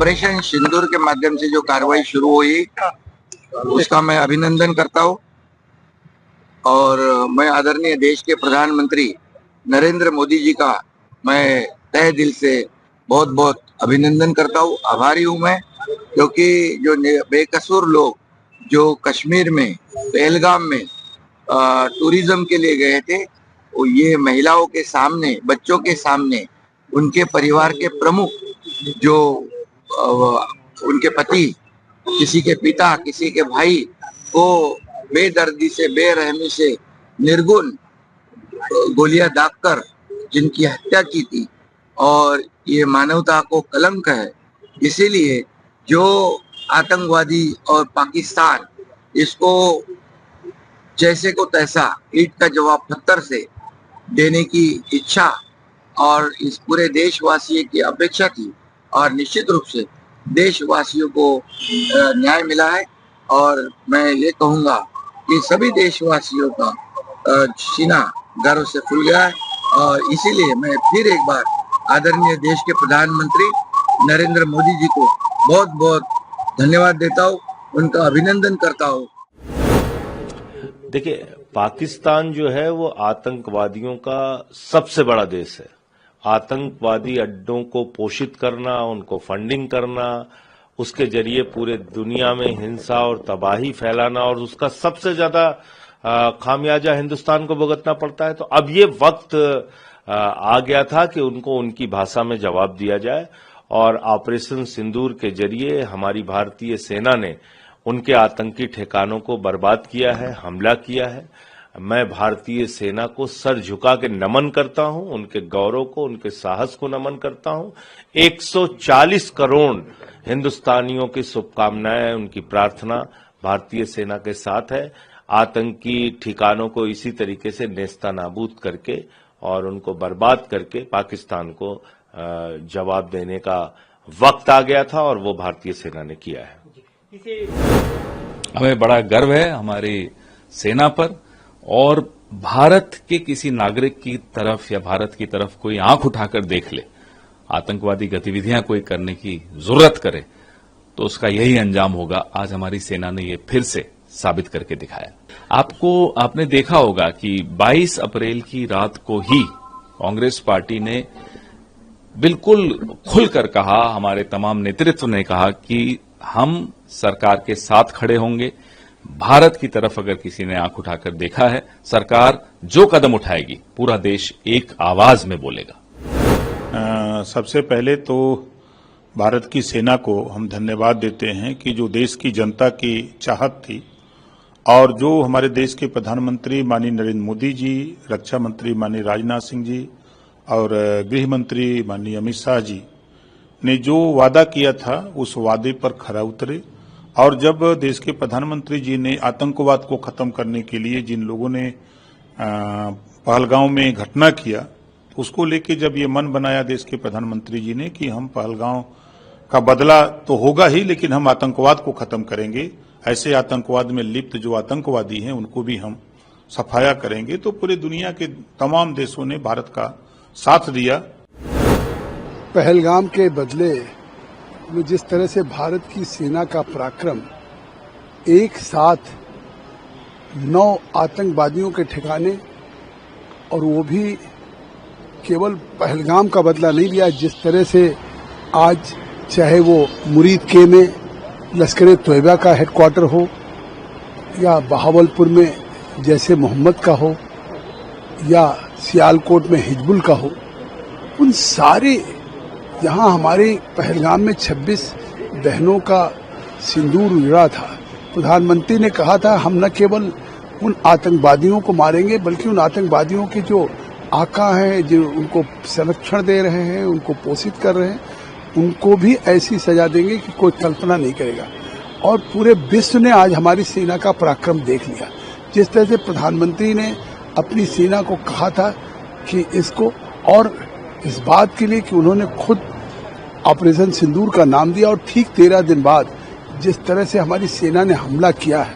Operation सिंदूर के माध्यम से जो कार्रवाई शुरू हुई उसका मैं अभिनंदन करता हूँ और मैं आदरणीय देश के प्रधानमंत्री नरेंद्र मोदी जी का मैं तहे दिल से बहुत बहुत अभिनंदन करता हूँ, आभारी हूँ मैं, क्योंकि जो बेकसूर लोग जो कश्मीर में पहलगाम में टूरिज्म के लिए गए थे, वो ये महिलाओं के सामने, बच्चों के सामने, उनके परिवार के प्रमुख जो उनके पति, किसी के पिता, किसी के भाई को बेदर्दी से, बेरहमी से, निर्गुण गोलियां दागकर जिनकी हत्या की थी, और ये मानवता को कलंक है। इसीलिए जो आतंकवादी और पाकिस्तान इसको जैसे को तैसा ईंट का जवाब पत्थर से देने की इच्छा और इस पूरे देशवासियों की अपेक्षा थी, और निश्चित रूप से देशवासियों को न्याय मिला है। और मैं ये कहूँगा कि सभी देशवासियों का सीना गर्व से फूल गया है, और इसीलिए मैं फिर एक बार आदरणीय देश के प्रधानमंत्री नरेंद्र मोदी जी को बहुत बहुत धन्यवाद देता हूँ, उनका अभिनंदन करता हूँ। देखिए, पाकिस्तान जो है वो आतंकवादियों का सबसे बड़ा देश है। आतंकवादी अड्डों को पोषित करना, उनको फंडिंग करना, उसके जरिए पूरे दुनिया में हिंसा और तबाही फैलाना, और उसका सबसे ज्यादा खामियाजा हिंदुस्तान को भुगतना पड़ता है। तो अब ये वक्त आ गया था कि उनको उनकी भाषा में जवाब दिया जाए, और ऑपरेशन सिंदूर के जरिए हमारी भारतीय सेना ने उनके आतंकी ठिकानों को बर्बाद किया है, हमला किया है। मैं भारतीय सेना को सर झुका के नमन करता हूं, उनके गौरव को, उनके साहस को नमन करता हूं। 140 करोड़ हिंदुस्तानियों की शुभकामनाएं, उनकी प्रार्थना भारतीय सेना के साथ है। आतंकी ठिकानों को इसी तरीके से नेस्तनाबूद करके और उनको बर्बाद करके पाकिस्तान को जवाब देने का वक्त आ गया था, और वो भारतीय सेना ने किया है। हमें बड़ा गर्व है हमारी सेना पर, और भारत के किसी नागरिक की तरफ या भारत की तरफ कोई आंख उठाकर देख ले, आतंकवादी गतिविधियां कोई करने की जरूरत करे, तो उसका यही अंजाम होगा। आज हमारी सेना ने ये फिर से साबित करके दिखाया। आपने देखा होगा कि 22 अप्रैल की रात को ही कांग्रेस पार्टी ने बिल्कुल खुलकर कहा, हमारे तमाम नेतृत्व ने कहा कि हम सरकार के साथ खड़े होंगे। भारत की तरफ अगर किसी ने आंख उठाकर देखा है, सरकार जो कदम उठाएगी पूरा देश एक आवाज में बोलेगा। सबसे पहले तो भारत की सेना को हम धन्यवाद देते हैं कि जो देश की जनता की चाहत थी, और जो हमारे देश के प्रधानमंत्री माननीय नरेंद्र मोदी जी, रक्षा मंत्री माननीय राजनाथ सिंह जी और गृह मंत्री माननीय अमित शाह जी ने जो वादा किया था, उस वादे पर खरा उतरे। और जब देश के प्रधानमंत्री जी ने आतंकवाद को खत्म करने के लिए जिन लोगों ने पहलगांव में घटना किया, उसको लेके जब ये मन बनाया देश के प्रधानमंत्री जी ने कि हम पहलगांव का बदला तो होगा ही, लेकिन हम आतंकवाद को खत्म करेंगे, ऐसे आतंकवाद में लिप्त जो आतंकवादी हैं उनको भी हम सफाया करेंगे, तो पूरे दुनिया के तमाम देशों ने भारत का साथ दिया। पहलगाम के बदले में जिस तरह से भारत की सेना का पराक्रम एक साथ 9 आतंकवादियों के ठिकाने, और वो भी केवल पहलगाम का बदला नहीं लिया, जिस तरह से आज चाहे वो मुरीद के में लश्कर तोयबा का हेडक्वार्टर हो, या बहावलपुर में जैसे मोहम्मद का हो, या सियालकोट में हिजबुल का हो, उन सारे जहां हमारे पहलगाम में 26 बहनों का सिंदूर उजड़ा था, प्रधानमंत्री ने कहा था हम न केवल उन आतंकवादियों को मारेंगे, बल्कि उन आतंकवादियों के जो आका हैं, जो उनको संरक्षण दे रहे हैं, उनको पोषित कर रहे हैं, उनको भी ऐसी सजा देंगे कि कोई कल्पना नहीं करेगा। और पूरे विश्व ने आज हमारी सेना का पराक्रम देख लिया। जिस तरह से प्रधानमंत्री ने अपनी सेना को कहा था कि इसको, और इस बात के लिए कि उन्होंने खुद ऑपरेशन सिंदूर का नाम दिया, और ठीक 13 दिन बाद जिस तरह से हमारी सेना ने हमला किया है,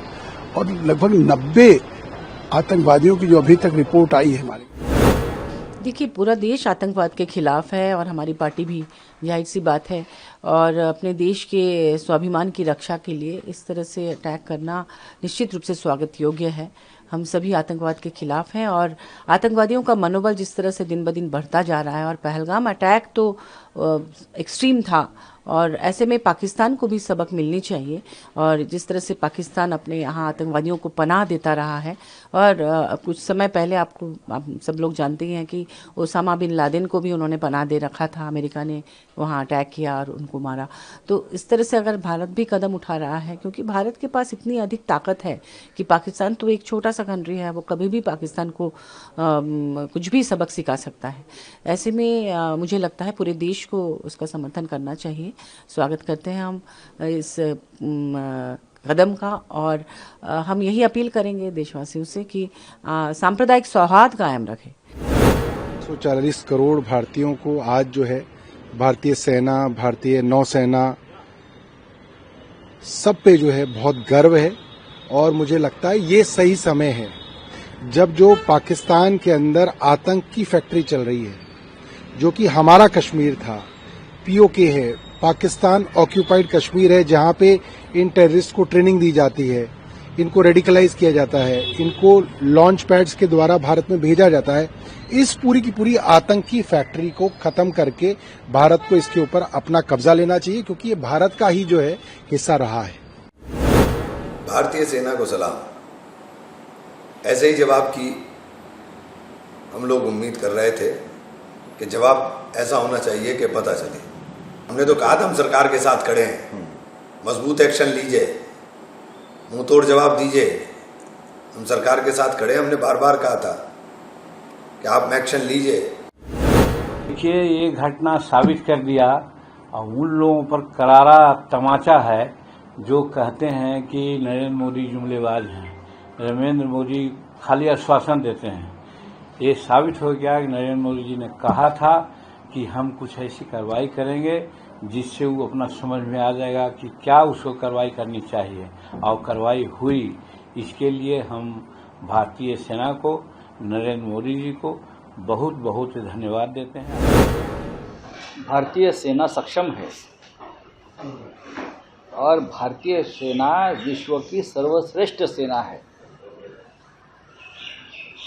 और लगभग 90 आतंकवादियों की जो अभी तक रिपोर्ट आई है हमारी। देखिए, पूरा देश आतंकवाद के खिलाफ है और हमारी पार्टी भी, जाहिर सी बात है। और अपने देश के स्वाभिमान की रक्षा के लिए इस तरह से अटैक करना निश्चित रूप से स्वागत योग्य है। हम सभी आतंकवाद के खिलाफ हैं और आतंकवादियों का मनोबल जिस तरह से दिन ब दिन बढ़ता जा रहा है, और पहलगाम अटैक तो एक्सट्रीम था, और ऐसे में पाकिस्तान को भी सबक मिलनी चाहिए। और जिस तरह से पाकिस्तान अपने यहाँ आतंकवादियों को पनाह देता रहा है, और कुछ समय पहले आप सब लोग जानते हैं कि ओसामा बिन लादेन को भी उन्होंने पनाह दे रखा था, अमेरिका ने वहाँ अटैक किया और उनको मारा। तो इस तरह से अगर भारत भी कदम उठा रहा है, क्योंकि भारत के पास इतनी अधिक ताकत है कि पाकिस्तान तो एक छोटा सा कंट्री है, वो कभी भी पाकिस्तान को कुछ भी सबक सिखा सकता है। ऐसे में मुझे लगता है पूरे देश को उसका समर्थन करना चाहिए। स्वागत करते हैं हम इस कदम का, और हम यही अपील करेंगे देशवासियों से कि सांप्रदायिक सौहार्द कायम रखें। 140 करोड़ भारतीयों को आज जो है भारतीय सेना, भारतीय नौसेना, सब पे जो है बहुत गर्व है। और मुझे लगता है ये सही समय है जब जो पाकिस्तान के अंदर आतंक की फैक्ट्री चल रही है, जो कि हमारा कश्मीर था, पीओके है, पाकिस्तान ऑक्यूपाइड कश्मीर है, जहां पे इन टेररिस्ट को ट्रेनिंग दी जाती है, इनको रेडिकलाइज किया जाता है, इनको लॉन्च पैड्स के द्वारा भारत में भेजा जाता है। इस पूरी की पूरी आतंक की फैक्ट्री को खत्म करके भारत को इसके ऊपर अपना कब्जा लेना चाहिए, क्योंकि ये भारत का ही जो है हिस्सा रहा है। भारतीय सेना को सलाम। ऐसे ही जवाब की हम लोग उम्मीद कर रहे थे कि जवाब ऐसा होना चाहिए कि पता चले। हमने तो कहा था हम सरकार के साथ खड़े हैं, मजबूत एक्शन लीजिए, मुंह तोड़ जवाब दीजिए, हम सरकार के साथ खड़े हैं। हमने बार बार कहा था कि आप एक्शन लीजिए। देखिए, ये घटना साबित कर दिया और उन लोगों पर करारा तमाचा है जो कहते हैं कि नरेंद्र मोदी जुमलेबाज हैं, नरेंद्र मोदी खाली आश्वासन देते हैं। ये साबित हो गया कि नरेंद्र मोदी जी ने कहा था कि हम कुछ ऐसी कार्रवाई करेंगे जिससे वो अपना समझ में आ जाएगा कि क्या उसको कार्रवाई करनी चाहिए, और कार्रवाई हुई। इसके लिए हम भारतीय सेना को, नरेंद्र मोदी जी को बहुत बहुत धन्यवाद देते हैं। भारतीय सेना सक्षम है और भारतीय सेना विश्व की सर्वश्रेष्ठ सेना है,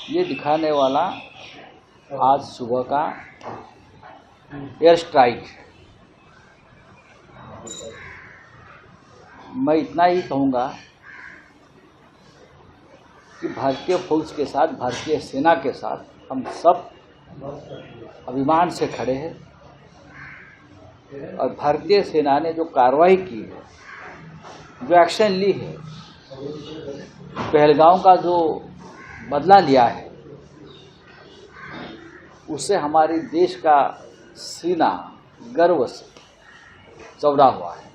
ये दिखाने वाला आज सुबह का एयर स्ट्राइक है। मैं इतना ही कहूँगा कि भारतीय फौज के साथ, भारतीय सेना के साथ हम सब अभिमान से खड़े हैं, और भारतीय सेना ने जो कार्रवाई की है, जो एक्शन ली है, पहलगाम का जो बदला लिया है, उससे हमारे देश का सीना गर्व से चौड़ा हुआ है।